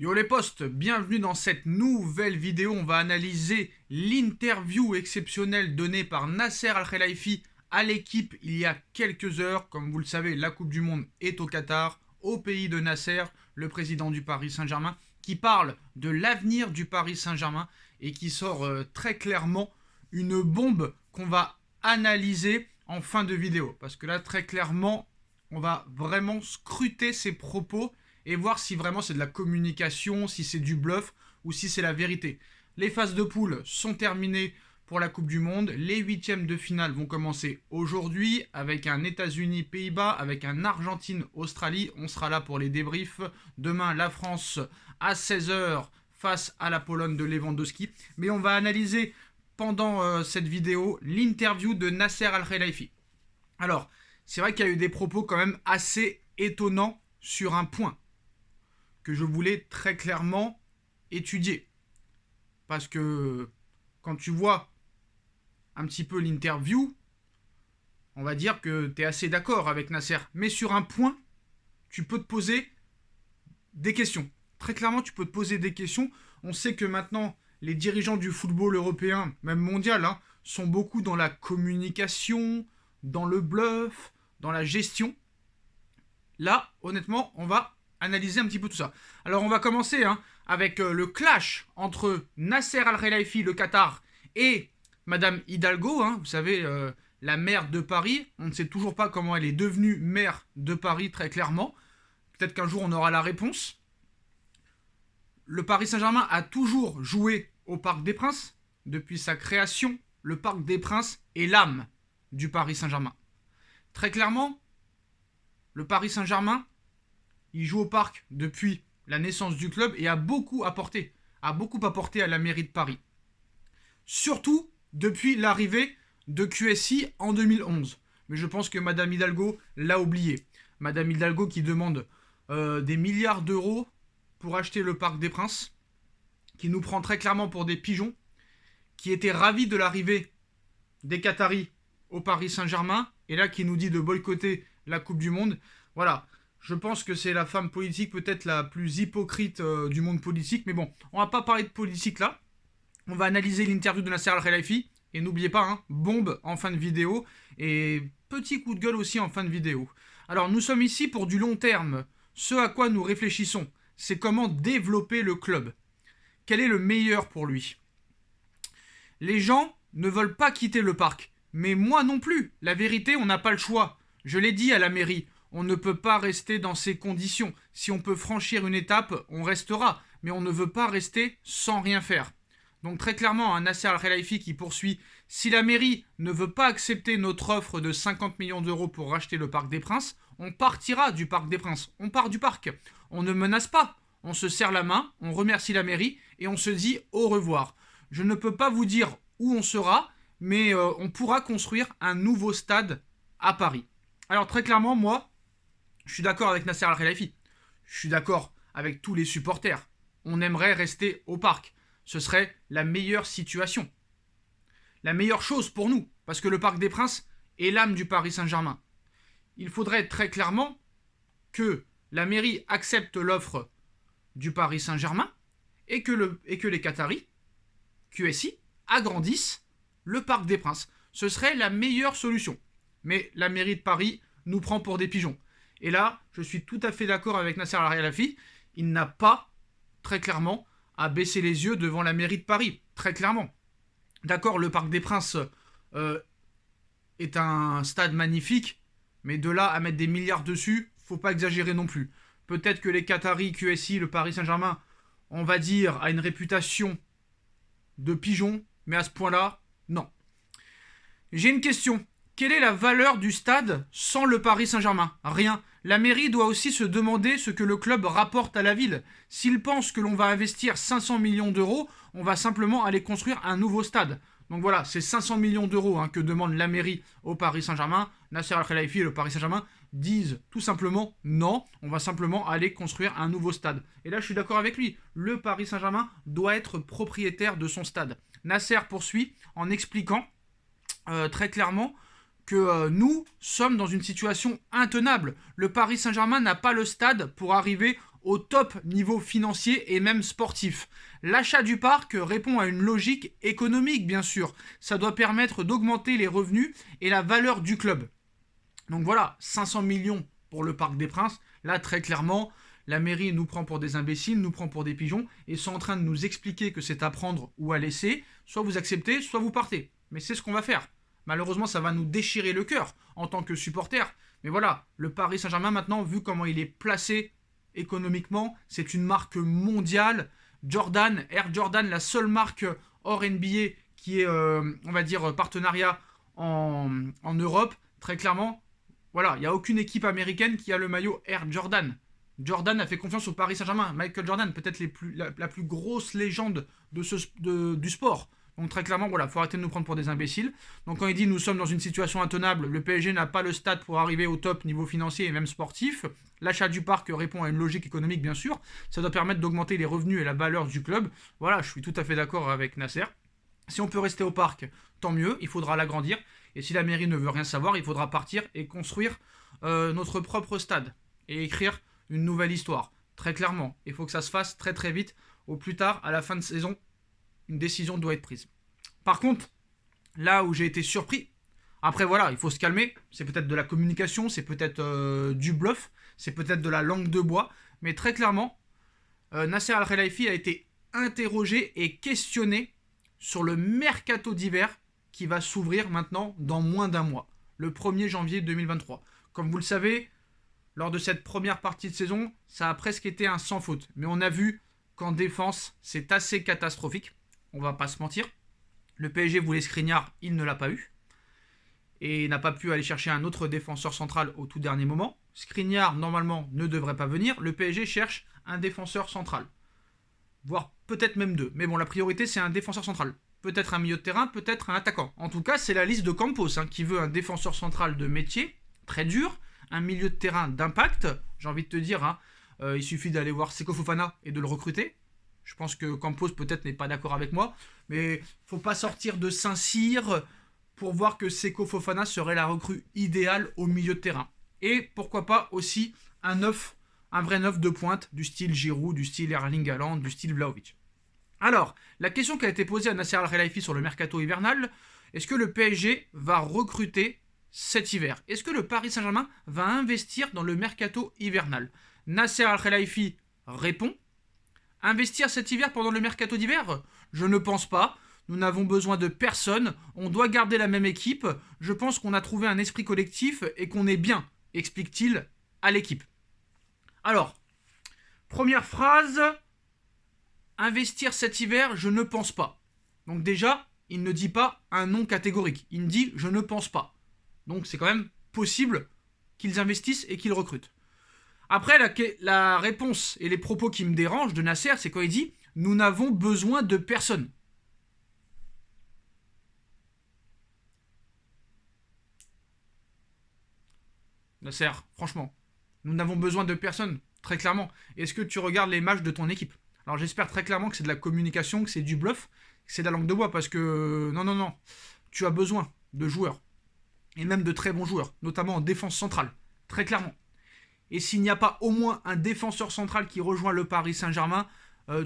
Yo les potes, bienvenue dans cette nouvelle vidéo. On va analyser l'interview exceptionnelle donnée par Nasser Al-Khelaifi à l'équipe il y a quelques heures. Comme vous le savez, la Coupe du Monde est au Qatar, au pays de Nasser, le président du Paris Saint-Germain, qui parle de l'avenir du Paris Saint-Germain et qui sort très clairement une bombe qu'on va analyser en fin de vidéo. Parce que là, très clairement, on va vraiment scruter ses propos et voir si vraiment c'est de la communication, si c'est du bluff ou si c'est la vérité. Les phases de poule sont terminées pour la Coupe du Monde. Les huitièmes de finale vont commencer aujourd'hui avec un États-Unis-Pays-Bas, avec un Argentine-Australie. On sera là pour les débriefs. Demain, la France à 16h face à la Pologne de Lewandowski. Mais on va analyser pendant cette vidéo l'interview de Nasser Al-Khelaifi. Alors, c'est vrai qu'il y a eu des propos quand même assez étonnants sur un point que je voulais très clairement étudier. Parce que quand tu vois un petit peu l'interview, on va dire que tu es assez d'accord avec Nasser. Mais sur un point, tu peux te poser des questions. Très clairement, tu peux te poser des questions. On sait que maintenant, les dirigeants du football européen, même mondial, sont beaucoup dans la communication, dans le bluff, dans la gestion. Là, honnêtement, on va analyser un petit peu tout ça. Alors, on va commencer avec le clash entre Nasser Al-Khelaifi, le Qatar, et Madame Hidalgo, vous savez, la maire de Paris. On ne sait toujours pas comment elle est devenue maire de Paris, très clairement. Peut-être qu'un jour, on aura la réponse. Le Paris Saint-Germain a toujours joué au Parc des Princes. Depuis sa création, le Parc des Princes est l'âme du Paris Saint-Germain. Très clairement, le Paris Saint-Germain, il joue au parc depuis la naissance du club et a beaucoup apporté à la mairie de Paris. Surtout depuis l'arrivée de QSI en 2011. Mais je pense que Madame Hidalgo l'a oublié. Madame Hidalgo qui demande des milliards d'euros pour acheter le Parc des Princes, qui nous prend très clairement pour des pigeons, qui était ravie de l'arrivée des Qataris au Paris Saint-Germain, et là qui nous dit de boycotter la Coupe du Monde. Voilà, je pense que c'est la femme politique peut-être la plus hypocrite du monde politique, mais bon, on va pas parler de politique là. On va analyser l'interview de Nasser Al-Khelaifi, et n'oubliez pas, bombe en fin de vidéo, et petit coup de gueule aussi en fin de vidéo. Alors nous sommes ici pour du long terme. Ce à quoi nous réfléchissons, c'est comment développer le club. Quel est le meilleur pour lui? Les gens ne veulent pas quitter le parc, mais moi non plus. La vérité, on n'a pas le choix. Je l'ai dit à la mairie, on ne peut pas rester dans ces conditions. Si on peut franchir une étape, on restera, mais on ne veut pas rester sans rien faire. Donc très clairement, un Nasser Al-Khelaifi qui poursuit, si la mairie ne veut pas accepter notre offre de 50 millions d'euros pour racheter le Parc des Princes, on partira du Parc des Princes. On part du parc. On ne menace pas. On se serre la main, on remercie la mairie et on se dit au revoir. Je ne peux pas vous dire où on sera, mais on pourra construire un nouveau stade à Paris. Alors très clairement, moi, je suis d'accord avec Nasser Al-Khelaifi. Je suis d'accord avec tous les supporters. On aimerait rester au parc. Ce serait la meilleure situation. La meilleure chose pour nous, parce que le Parc des Princes est l'âme du Paris Saint-Germain. Il faudrait très clairement que la mairie accepte l'offre du Paris Saint-Germain et que les Qataris, QSI, agrandissent le Parc des Princes. Ce serait la meilleure solution. Mais la mairie de Paris nous prend pour des pigeons. Et là, je suis tout à fait d'accord avec Nasser Al-Khelaifi. Il n'a pas, très clairement, à baisser les yeux devant la mairie de Paris. Très clairement. D'accord, le Parc des Princes est un stade magnifique, mais de là à mettre des milliards dessus, faut pas exagérer non plus. Peut-être que les Qataris, QSI, le Paris Saint-Germain, on va dire, a une réputation de pigeons, mais à ce point-là, non. J'ai une question. Quelle est la valeur du stade sans le Paris Saint-Germain? Rien. La mairie doit aussi se demander ce que le club rapporte à la ville. S'il pense que l'on va investir 500 millions d'euros, on va simplement aller construire un nouveau stade. Donc voilà, c'est 500 millions d'euros que demande la mairie au Paris Saint-Germain. Nasser Al-Khelaifi et le Paris Saint-Germain disent tout simplement non, on va simplement aller construire un nouveau stade. Et là, je suis d'accord avec lui. Le Paris Saint-Germain doit être propriétaire de son stade. Nasser poursuit en expliquant très clairement que nous sommes dans une situation intenable. Le Paris Saint-Germain n'a pas le stade pour arriver au top niveau financier et même sportif. L'achat du parc répond à une logique économique, bien sûr. Ça doit permettre d'augmenter les revenus et la valeur du club. Donc voilà, 500 millions pour le Parc des Princes. Là, très clairement, la mairie nous prend pour des imbéciles, nous prend pour des pigeons, et sont en train de nous expliquer que c'est à prendre ou à laisser. Soit vous acceptez, soit vous partez. Mais c'est ce qu'on va faire. Malheureusement, ça va nous déchirer le cœur en tant que supporters. Mais voilà, le Paris Saint-Germain maintenant, vu comment il est placé économiquement, c'est une marque mondiale. Jordan, Air Jordan, la seule marque hors NBA qui est, on va dire, partenariat en Europe. Très clairement, voilà, il n'y a aucune équipe américaine qui a le maillot Air Jordan. Jordan a fait confiance au Paris Saint-Germain. Michael Jordan, peut-être la plus grosse légende du sport. Donc très clairement, voilà, faut arrêter de nous prendre pour des imbéciles. Donc quand il dit nous sommes dans une situation intenable, le PSG n'a pas le stade pour arriver au top niveau financier et même sportif. L'achat du parc répond à une logique économique, bien sûr. Ça doit permettre d'augmenter les revenus et la valeur du club. Voilà, je suis tout à fait d'accord avec Nasser. Si on peut rester au parc, tant mieux, il faudra l'agrandir. Et si la mairie ne veut rien savoir, il faudra partir et construire notre propre stade. Et écrire une nouvelle histoire. Très clairement, il faut que ça se fasse très très vite. Au plus tard, à la fin de saison, une décision doit être prise. Par contre, là où j'ai été surpris, après voilà, il faut se calmer, c'est peut-être de la communication, c'est peut-être du bluff, c'est peut-être de la langue de bois, mais très clairement, Nasser Al-Khelaifi a été interrogé et questionné sur le mercato d'hiver qui va s'ouvrir maintenant dans moins d'un mois, le 1er janvier 2023. Comme vous le savez, lors de cette première partie de saison, ça a presque été un sans faute, mais on a vu qu'en défense, c'est assez catastrophique. On va pas se mentir. Le PSG voulait Skriniar, il ne l'a pas eu. Et n'a pas pu aller chercher un autre défenseur central au tout dernier moment. Skriniar, normalement, ne devrait pas venir. Le PSG cherche un défenseur central. Voire peut-être même deux. Mais bon, la priorité, c'est un défenseur central. Peut-être un milieu de terrain, peut-être un attaquant. En tout cas, c'est la liste de Campos qui veut un défenseur central de métier, très dur, un milieu de terrain d'impact. J'ai envie de te dire, il suffit d'aller voir Seko Fofana et de le recruter. Je pense que Campos peut-être n'est pas d'accord avec moi, mais faut pas sortir de Saint-Cyr pour voir que Seko Fofana serait la recrue idéale au milieu de terrain. Et pourquoi pas aussi un vrai neuf de pointe du style Giroud, du style Erling Haaland, du style Vlahovic. Alors, la question qui a été posée à Nasser Al-Khelaifi sur le mercato hivernal, est-ce que le PSG va recruter cet hiver? Est-ce que le Paris Saint-Germain va investir dans le mercato hivernal? Nasser Al-Khelaifi répond: investir cet hiver pendant le mercato d'hiver? Je ne pense pas. Nous n'avons besoin de personne. On doit garder la même équipe. Je pense qu'on a trouvé un esprit collectif et qu'on est bien, explique-t-il à l'équipe. Alors, première phrase, investir cet hiver, je ne pense pas. Donc déjà, il ne dit pas un non catégorique. Il me dit je ne pense pas. Donc c'est quand même possible qu'ils investissent et qu'ils recrutent. Après, la réponse et les propos qui me dérangent de Nasser, c'est quand il dit « Nous n'avons besoin de personne ». Nasser, franchement, nous n'avons besoin de personne, très clairement. Est-ce que tu regardes les matchs de ton équipe? Alors j'espère très clairement que c'est de la communication, que c'est du bluff, que c'est de la langue de bois, parce que non, tu as besoin de joueurs, et même de très bons joueurs, notamment en défense centrale, très clairement. Et s'il n'y a pas au moins un défenseur central qui rejoint le Paris Saint-Germain,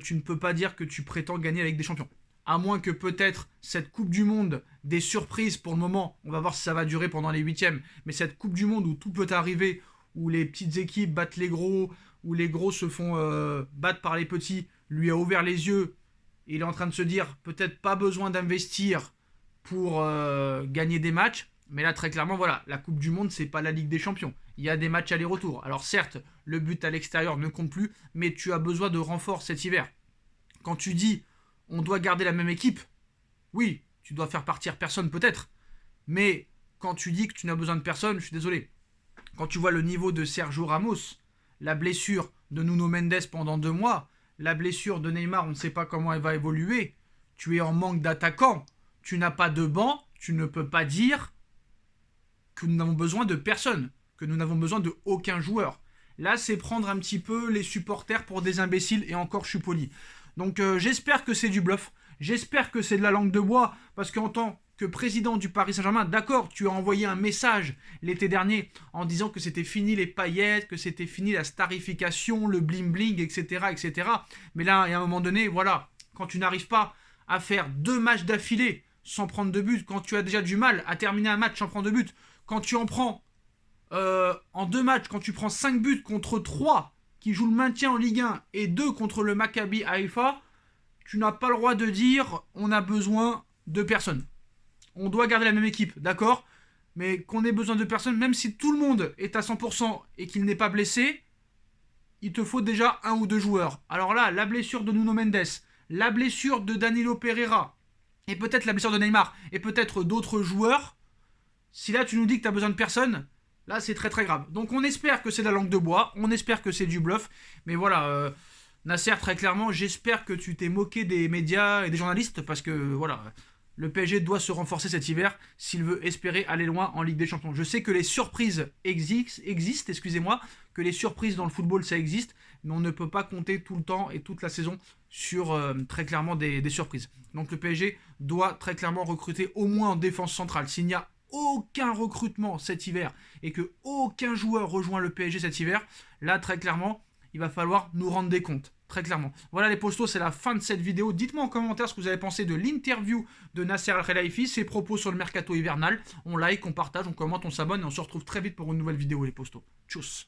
tu ne peux pas dire que tu prétends gagner avec des champions. À moins que peut-être cette Coupe du Monde, des surprises pour le moment, on va voir si ça va durer pendant les huitièmes, mais cette Coupe du Monde où tout peut arriver, où les petites équipes battent les gros, où les gros se font battre par les petits, lui a ouvert les yeux, et il est en train de se dire peut-être pas besoin d'investir pour gagner des matchs. Mais là, très clairement, voilà, la Coupe du Monde, c'est pas la Ligue des Champions. Il y a des matchs aller-retour. Alors certes, le but à l'extérieur ne compte plus, mais tu as besoin de renforts cet hiver. Quand tu dis on doit garder la même équipe, oui, tu dois faire partir personne peut-être. Mais quand tu dis que tu n'as besoin de personne, je suis désolé. Quand tu vois le niveau de Sergio Ramos, la blessure de Nuno Mendes pendant 2 mois, la blessure de Neymar, on ne sait pas comment elle va évoluer, tu es en manque d'attaquants, tu n'as pas de banc, tu ne peux pas dire que nous n'avons besoin de personne, que nous n'avons besoin de aucun joueur. Là, c'est prendre un petit peu les supporters pour des imbéciles, et encore, je suis poli. Donc j'espère que c'est du bluff, J'espère que c'est de la langue de bois, parce qu'en tant que président du Paris Saint-Germain, d'accord, tu as envoyé un message l'été dernier en disant que c'était fini les paillettes, que c'était fini la starification, le bling-bling, etc., etc. Mais là, il y a un moment donné, voilà, quand tu n'arrives pas à faire 2 matchs d'affilée sans prendre de but, quand tu as déjà du mal à terminer un match sans prendre de but, quand tu en prends en 2 matchs, quand tu prends 5 buts contre 3 qui jouent le maintien en Ligue 1 et 2 contre le Maccabi Haïfa, tu n'as pas le droit de dire on a besoin de personne. On doit garder la même équipe, d'accord? Mais qu'on ait besoin de personne, même si tout le monde est à 100% et qu'il n'est pas blessé, il te faut déjà 1 ou 2 joueurs. Alors là, la blessure de Nuno Mendes, la blessure de Danilo Pereira, et peut-être la blessure de Neymar, et peut-être d'autres joueurs, si là tu nous dis que tu as besoin de personne, là c'est très très grave. Donc on espère que c'est de la langue de bois, on espère que c'est du bluff, mais voilà, Nasser, très clairement, j'espère que tu t'es moqué des médias et des journalistes, parce que voilà, le PSG doit se renforcer cet hiver s'il veut espérer aller loin en Ligue des Champions. Je sais que les surprises existent, excusez-moi, que les surprises dans le football ça existe, mais on ne peut pas compter tout le temps et toute la saison sur très clairement des surprises. Donc le PSG doit très clairement recruter au moins en défense centrale. S'il n'y a aucun recrutement cet hiver et que aucun joueur rejoint le PSG cet hiver, là très clairement, il va falloir nous rendre des comptes. Très clairement. Voilà les postos, c'est la fin de cette vidéo. Dites-moi en commentaire ce que vous avez pensé de l'interview de Nasser Al-Khelaifi, ses propos sur le mercato hivernal. On like, on partage, on commente, on s'abonne et on se retrouve très vite pour une nouvelle vidéo les postos. Tchuss.